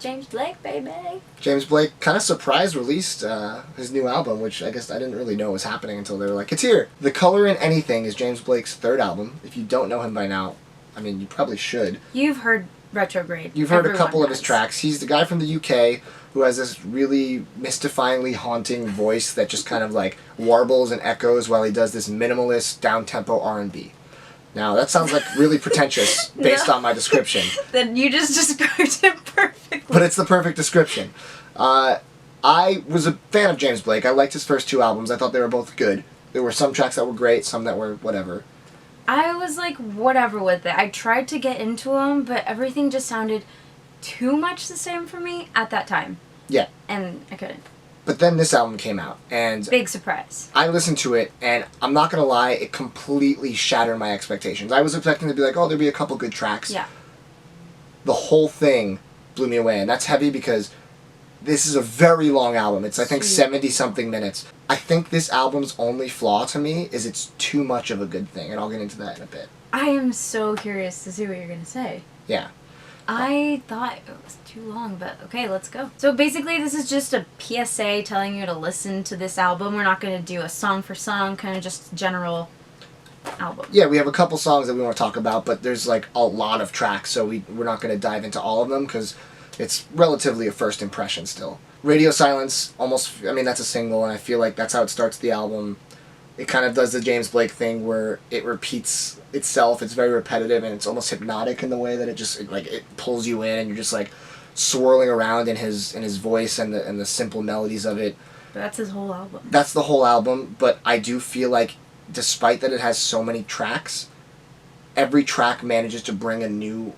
James Blake, baby. James Blake kind of surprise released his new album, which I guess I didn't really know was happening until they were like, it's here. The Color in Anything is James Blake's third album. If you don't know him by now, I mean, you probably should. You've heard Retrograde. You've heard a couple of his tracks. He's the guy from the UK who has this really mystifyingly haunting voice that just kind of like warbles and echoes while he does this minimalist down-tempo R&B. Now, that sounds like really pretentious based on my description. Then you just described it perfectly. But it's the perfect description. I was a fan of James Blake. I liked his first two albums. I thought they were both good. There were some tracks that were great, some that were whatever. I was like, whatever with it. I tried to get into them, but everything just sounded too much the same for me at that time. Yeah. And I couldn't. But then this album came out, and big surprise. I listened to it, and I'm not gonna lie, it completely shattered my expectations. I was expecting to be like, oh, there'll be a couple good tracks. Yeah. The whole thing blew me away, and that's heavy because this is a very long album. It's, I think, 70-something minutes. I think this album's only flaw to me is it's too much of a good thing, and I'll get into that in a bit. I am so curious to see what you're gonna say. Yeah. I thought it was too long, but okay, let's go. So basically this is just a PSA telling you to listen to this album. We're not going to do a song for song, kind of just general album. Yeah, we have a couple songs that we want to talk about, but there's like a lot of tracks, so we're not going to dive into all of them because it's relatively a first impression still. Radio Silence, almost, I mean, that's a single, and I feel like that's how it starts the album. It kind of does the James Blake thing where it repeats itself. It's very repetitive, and it's almost hypnotic in the way that it pulls you in, and you're just like swirling around in his voice and the simple melodies of it. But that's his whole album. That's the whole album, but I do feel like despite that it has so many tracks, every track manages to bring a new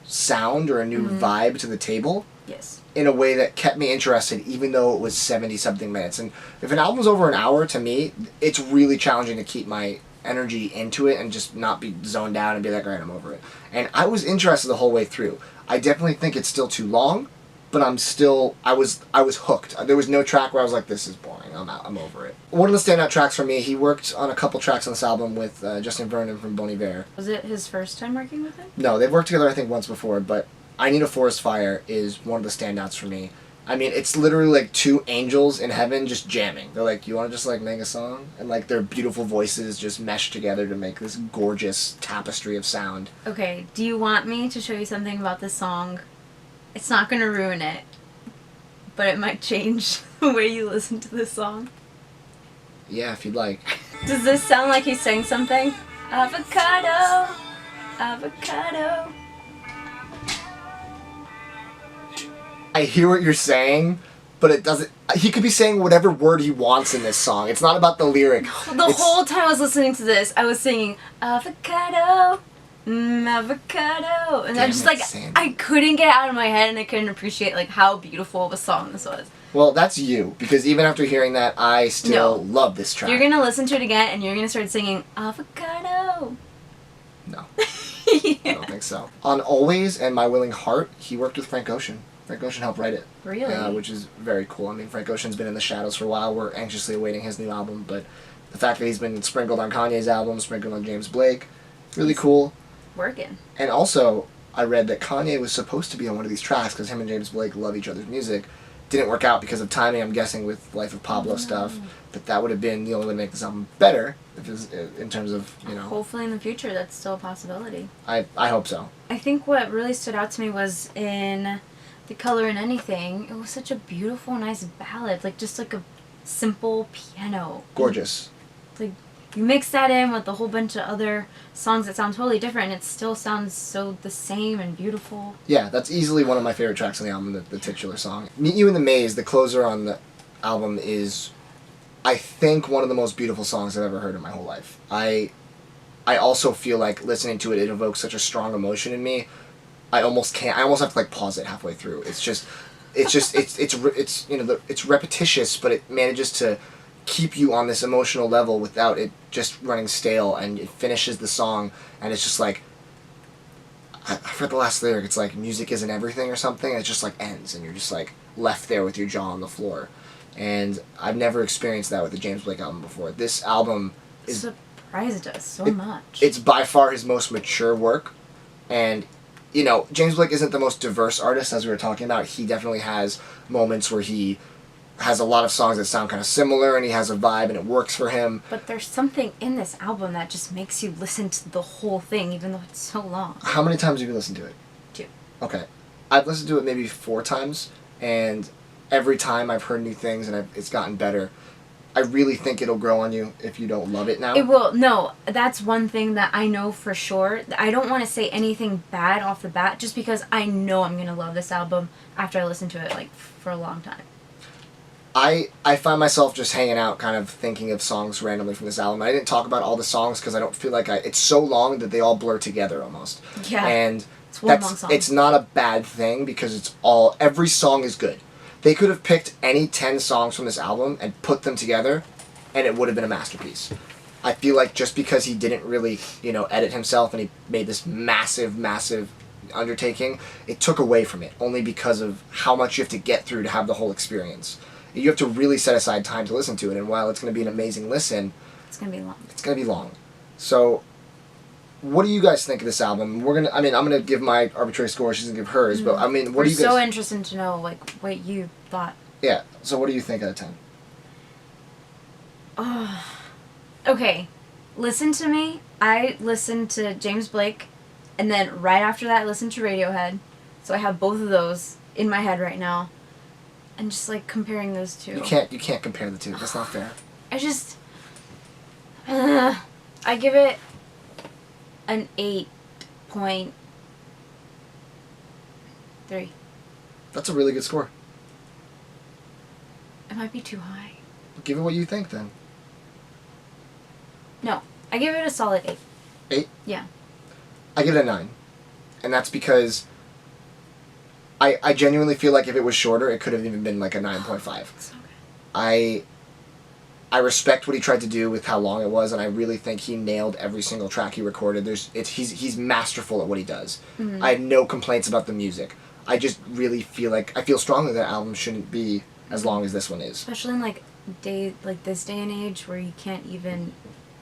sound or a new vibe to the table. Yes. In a way that kept me interested, even though it was 70-something minutes. And if an album's over an hour, to me, it's really challenging to keep my energy into it and just not be zoned out and be like, all right, I'm over it. And I was interested the whole way through. I definitely think it's still too long, but I was hooked. There was no track where I was like, this is boring, I'm out, I'm over it. One of the standout tracks for me, he worked on a couple tracks on this album with Justin Vernon from Bon Iver. Was it his first time working with him? No, they've worked together I think once before, but I Need a Forest Fire is one of the standouts for me. I mean, it's literally like two angels in heaven just jamming. They're like, you want to just like make a song? And like their beautiful voices just mesh together to make this gorgeous tapestry of sound. Okay, do you want me to show you something about this song? It's not going to ruin it, but it might change the way you listen to this song. Yeah, if you'd like. Does this sound like he's saying something? Avocado, avocado. I hear what you're saying, but it doesn't... He could be saying whatever word he wants in this song. It's not about the lyric. Whole time I was listening to this, I was singing, avocado, avocado. And I'm just like, Sandy. I couldn't get it out of my head and I couldn't appreciate like how beautiful of a song this was. Well, that's you, because even after hearing that, I still love this track. You're going to listen to it again and you're going to start singing, avocado. No. Yeah. I don't think so. On Always and My Willing Heart, he worked with Frank Ocean. Frank Ocean helped write it. Really? Which is very cool. I mean, Frank Ocean's been in the shadows for a while. We're anxiously awaiting his new album, but the fact that he's been sprinkled on Kanye's album, sprinkled on James Blake, really cool. Working. And also, I read that Kanye was supposed to be on one of these tracks because him and James Blake love each other's music. Didn't work out because of timing, I'm guessing, with Life of Pablo stuff. But that would have been the only way to make this album better, if it was, in terms of, you know... Hopefully in the future that's still a possibility. I hope so. I think what really stood out to me was in The Color in Anything, it was such a beautiful, nice ballad. Like, just like a simple piano. Gorgeous. Like, you mix that in with a whole bunch of other songs that sound totally different, and it still sounds so the same and beautiful. Yeah, that's easily one of my favorite tracks on the album, the titular song. Meet You in the Maze, the closer on the album, is, I think, one of the most beautiful songs I've ever heard in my whole life. I also feel like listening to it, it evokes such a strong emotion in me. I almost have to like pause it halfway through. It's you know, it's repetitious, but it manages to keep you on this emotional level without it just running stale, and it finishes the song and it's just like, I forget the last lyric, it's like music isn't everything or something, and it just like ends and you're just like left there with your jaw on the floor. And I've never experienced that with a James Blake album before. This album is surprised us so much. It's by far his most mature work, and you know, James Blake isn't the most diverse artist, as we were talking about. He definitely has moments where he has a lot of songs that sound kind of similar, and he has a vibe, and it works for him. But there's something in this album that just makes you listen to the whole thing, even though it's so long. How many times have you listened to it? 2. Okay. I've listened to it maybe 4 times, and every time I've heard new things, and it's gotten better. I really think it'll grow on you if you don't love it now. It will. No, that's one thing that I know for sure. I don't want to say anything bad off the bat just because I know I'm going to love this album after I listen to it like for a long time. I find myself just hanging out kind of thinking of songs randomly from this album. I didn't talk about all the songs because I don't feel like it's so long that they all blur together almost. Yeah. And it's one long song. It's not a bad thing because every song is good. They could have picked any 10 songs from this album and put them together, and it would have been a masterpiece. I feel like just because he didn't really, edit himself and he made this massive, massive undertaking, it took away from it, only because of how much you have to get through to have the whole experience. You have to really set aside time to listen to it, and while it's going to be an amazing listen, it's going to be long. It's going to be long. So, what do you guys think of this album? I'm gonna give my arbitrary score. She's gonna give hers. But what do you guys? We're so interested to know what you thought. Yeah. So what do you think out of 10? Okay, listen to me. I listened to James Blake, and then right after that, I listened to Radiohead. So I have both of those in my head right now, and just like comparing those two. You can't compare the two. That's not fair. I give it an 8.3. That's a really good score. It might be too high. Give it what you think then. No, I give it a solid 8. 8? Yeah. I give it a 9. And that's because I genuinely feel like if it was shorter, it could have even been like a 9.5. So good. I respect what he tried to do with how long it was, and I really think he nailed every single track he recorded. He's masterful at what he does. Mm-hmm. I have no complaints about the music. I just really feel strongly that album shouldn't be as long as this one is. Especially in this day and age where you can't even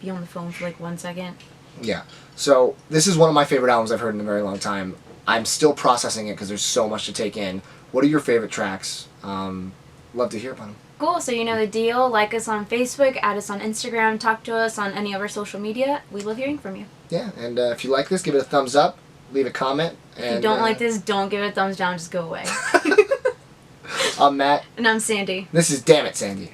be on the phone for 1 second. Yeah. So this is one of my favorite albums I've heard in a very long time. I'm still processing it because there's so much to take in. What are your favorite tracks? Love to hear about them. Cool, so you know the deal. Like us on Facebook, add us on Instagram, talk to us on any of our social media. We love hearing from you. Yeah, and if you like this, give it a thumbs up, leave a comment. If you don't like this, don't give it a thumbs down, just go away. I'm Matt. And I'm Sandy. This is Damn It, Sandy.